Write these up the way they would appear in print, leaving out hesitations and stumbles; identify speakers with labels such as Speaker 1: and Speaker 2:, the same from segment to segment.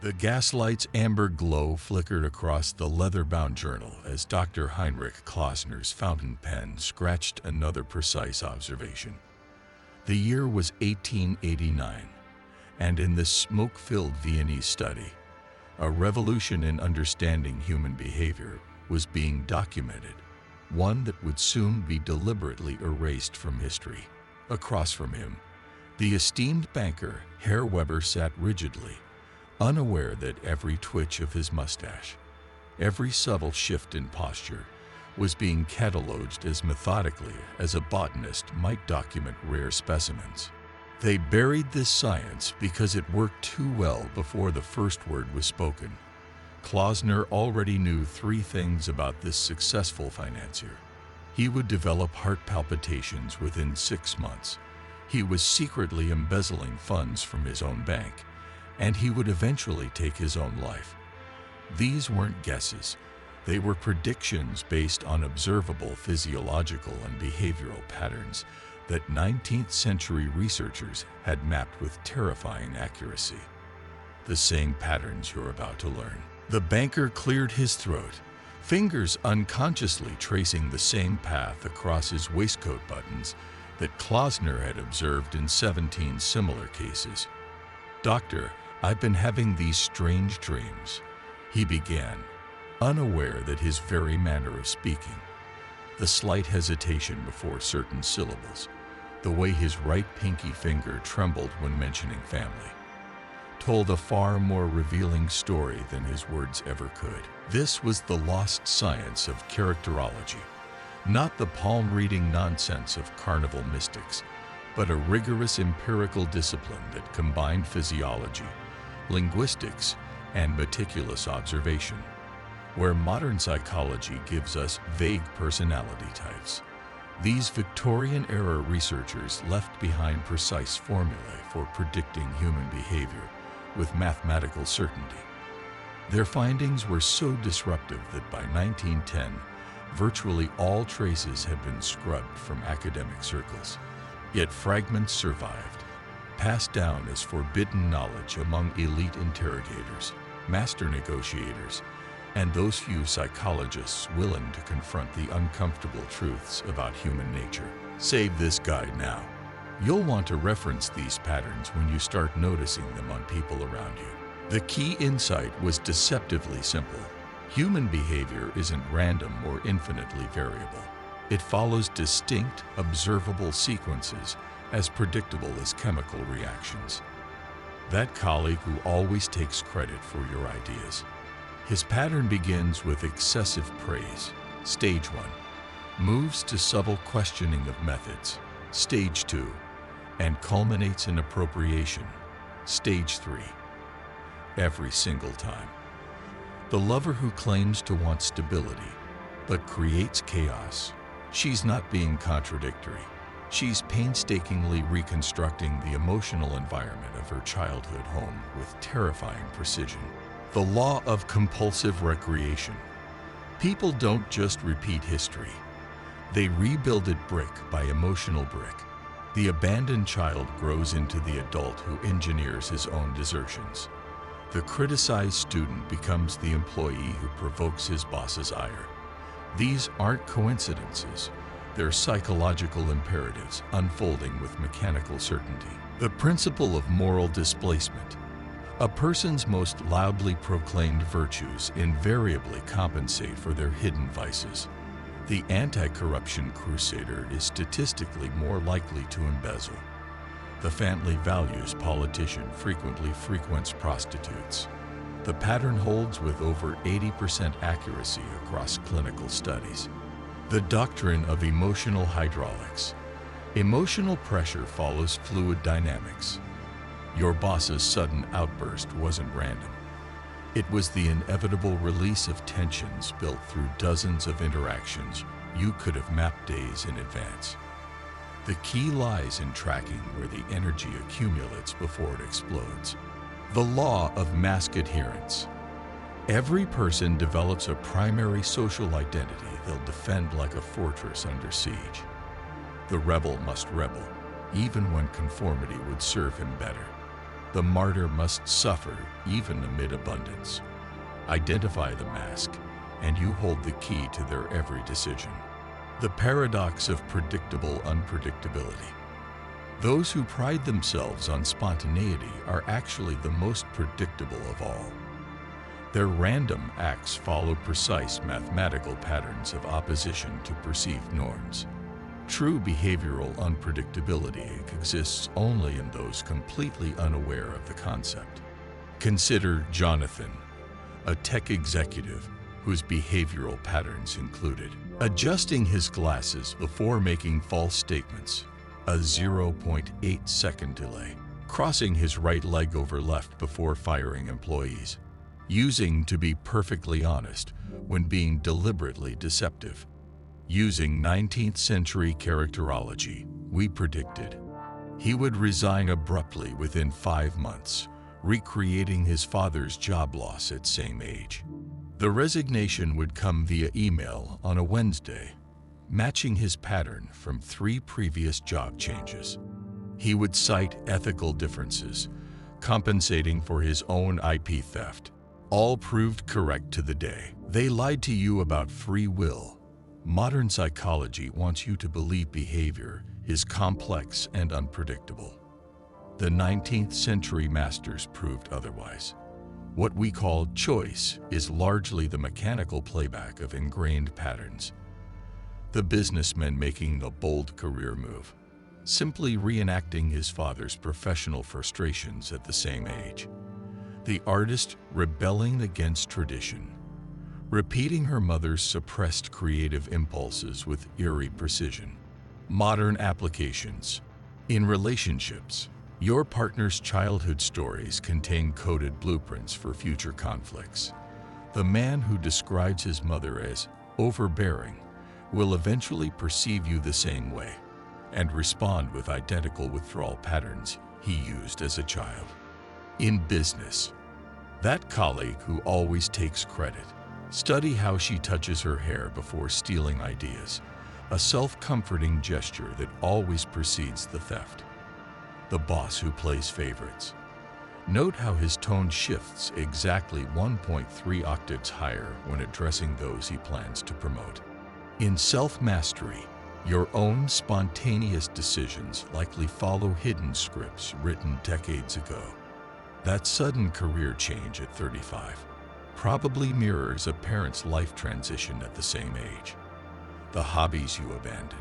Speaker 1: The gaslight's amber glow flickered across the leather-bound journal as Dr. Heinrich Klausner's fountain pen scratched another precise observation. The year was 1889, and in this smoke-filled Viennese study, a revolution in understanding human behavior was being documented, one that would soon be deliberately erased from history. Across from him, the esteemed banker, Herr Weber, sat rigidly, unaware that every twitch of his mustache, every subtle shift in posture, was being catalogued as methodically as a botanist might document rare specimens. They buried this science because it worked too well before the first word was spoken. Klausner already knew three things about this successful financier. He would develop heart palpitations within 6 months. He was secretly embezzling funds from his own bank, and he would eventually take his own life. These weren't guesses. They were predictions based on observable physiological and behavioral patterns that 19th century researchers had mapped with terrifying accuracy. The same patterns you're about to learn. The banker cleared his throat, fingers unconsciously tracing the same path across his waistcoat buttons that Klausner had observed in 17 similar cases. "Doctor, I've been having these strange dreams," he began, unaware that his very manner of speaking, the slight hesitation before certain syllables, the way his right pinky finger trembled when mentioning family, told a far more revealing story than his words ever could. This was the lost science of characterology, not the palm-reading nonsense of carnival mystics, but a rigorous empirical discipline that combined physiology, linguistics, and meticulous observation. Where modern psychology gives us vague personality types, these Victorian-era researchers left behind precise formulae for predicting human behavior with mathematical certainty. Their findings were so disruptive that by 1910, virtually all traces had been scrubbed from academic circles. Yet fragments survived, passed down as forbidden knowledge among elite interrogators, master negotiators, and those few psychologists willing to confront the uncomfortable truths about human nature. Save this guide now. You'll want to reference these patterns when you start noticing them on people around you. The key insight was deceptively simple. Human behavior isn't random or infinitely variable. It follows distinct, observable sequences as predictable as chemical reactions. That colleague who always takes credit for your ideas. His pattern begins with excessive praise, stage 1, moves to subtle questioning of methods, stage 2, and culminates in appropriation, stage 3. Every single time. The lover who claims to want stability, but creates chaos. She's not being contradictory. She's painstakingly reconstructing the emotional environment of her childhood home with terrifying precision. The law of compulsive recreation. People don't just repeat history. They rebuild it brick by emotional brick. The abandoned child grows into the adult who engineers his own desertions. The criticized student becomes the employee who provokes his boss's ire. These aren't coincidences. They're psychological imperatives unfolding with mechanical certainty. The principle of moral displacement. A person's most loudly proclaimed virtues invariably compensate for their hidden vices. The anti-corruption crusader is statistically more likely to embezzle. The family values politician frequently frequents prostitutes. The pattern holds with over 80% accuracy across clinical studies. The doctrine of emotional hydraulics. Emotional pressure follows fluid dynamics. Your boss's sudden outburst wasn't random. It was the inevitable release of tensions built through dozens of interactions you could have mapped days in advance. The key lies in tracking where the energy accumulates before it explodes. The law of mask adherence. Every person develops a primary social identity they'll defend like a fortress under siege. The rebel must rebel, even when conformity would serve him better. The martyr must suffer even amid abundance. Identify the mask, and you hold the key to their every decision. The paradox of predictable unpredictability. Those who pride themselves on spontaneity are actually the most predictable of all. Their random acts follow precise mathematical patterns of opposition to perceived norms. True behavioral unpredictability exists only in those completely unaware of the concept. Consider Jonathan, a tech executive whose behavioral patterns included adjusting his glasses before making false statements, a 0.8-second delay, crossing his right leg over left before firing employees, using to be perfectly honest when being deliberately deceptive, using 19th century characterology. We predicted he would resign abruptly within 5 months, recreating his father's job loss at same age. The resignation would come via email on a Wednesday, matching his pattern from 3 previous job changes. He would cite ethical differences, compensating for his own IP theft. All proved correct to the day. They lied to you about free will. Modern psychology wants you to believe behavior is complex and unpredictable. The 19th century masters proved otherwise. What we call choice is largely the mechanical playback of ingrained patterns. The businessman making the bold career move, simply reenacting his father's professional frustrations at the same age. The artist rebelling against tradition, repeating her mother's suppressed creative impulses with eerie precision. Modern applications. In relationships, your partner's childhood stories contain coded blueprints for future conflicts. The man who describes his mother as overbearing will eventually perceive you the same way and respond with identical withdrawal patterns he used as a child. In business, that colleague who always takes credit. Study how she touches her hair before stealing ideas, a self-comforting gesture that always precedes the theft. The boss who plays favorites. Note how his tone shifts exactly 1.3 octaves higher when addressing those he plans to promote. In self-mastery, your own spontaneous decisions likely follow hidden scripts written decades ago. That sudden career change at 35 probably mirrors a parent's life transition at the same age. The hobbies you abandon,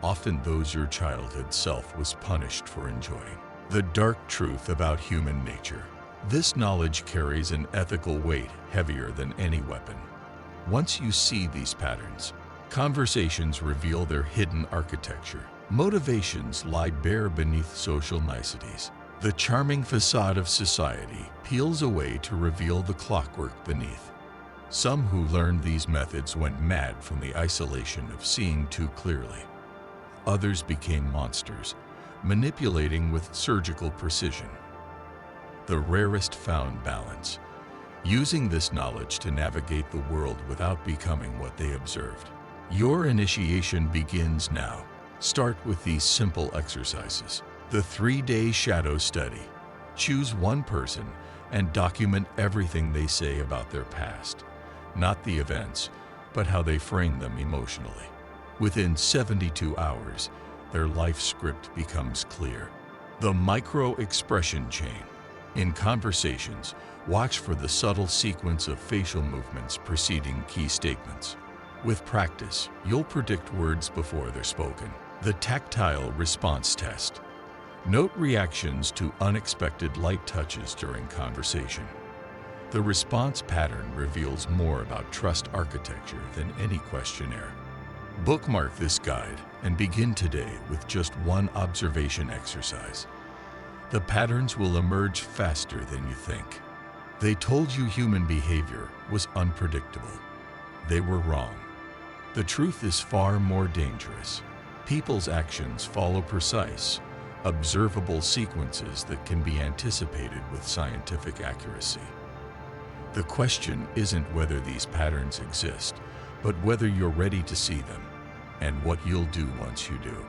Speaker 1: often those your childhood self was punished for enjoying. The dark truth about human nature. This knowledge carries an ethical weight heavier than any weapon. Once you see these patterns, conversations reveal their hidden architecture. Motivations lie bare beneath social niceties. The charming facade of society peels away to reveal the clockwork beneath. Some who learned these methods went mad from the isolation of seeing too clearly. Others became monsters, manipulating with surgical precision. The rarest found balance, using this knowledge to navigate the world without becoming what they observed. Your initiation begins now. Start with these simple exercises. The 3-day shadow study. Choose one person and document everything they say about their past. Not the events, but how they frame them emotionally. Within 72 hours, their life script becomes clear. The micro-expression chain. In conversations, watch for the subtle sequence of facial movements preceding key statements. With practice, you'll predict words before they're spoken. The tactile response test. Note reactions to unexpected light touches during conversation. The response pattern reveals more about trust architecture than any questionnaire. Bookmark this guide and begin today with just one observation exercise. The patterns will emerge faster than you think. They told you human behavior was unpredictable. They were wrong. The truth is far more dangerous. People's actions follow precise, observable sequences that can be anticipated with scientific accuracy. The question isn't whether these patterns exist, but whether you're ready to see them and what you'll do once you do.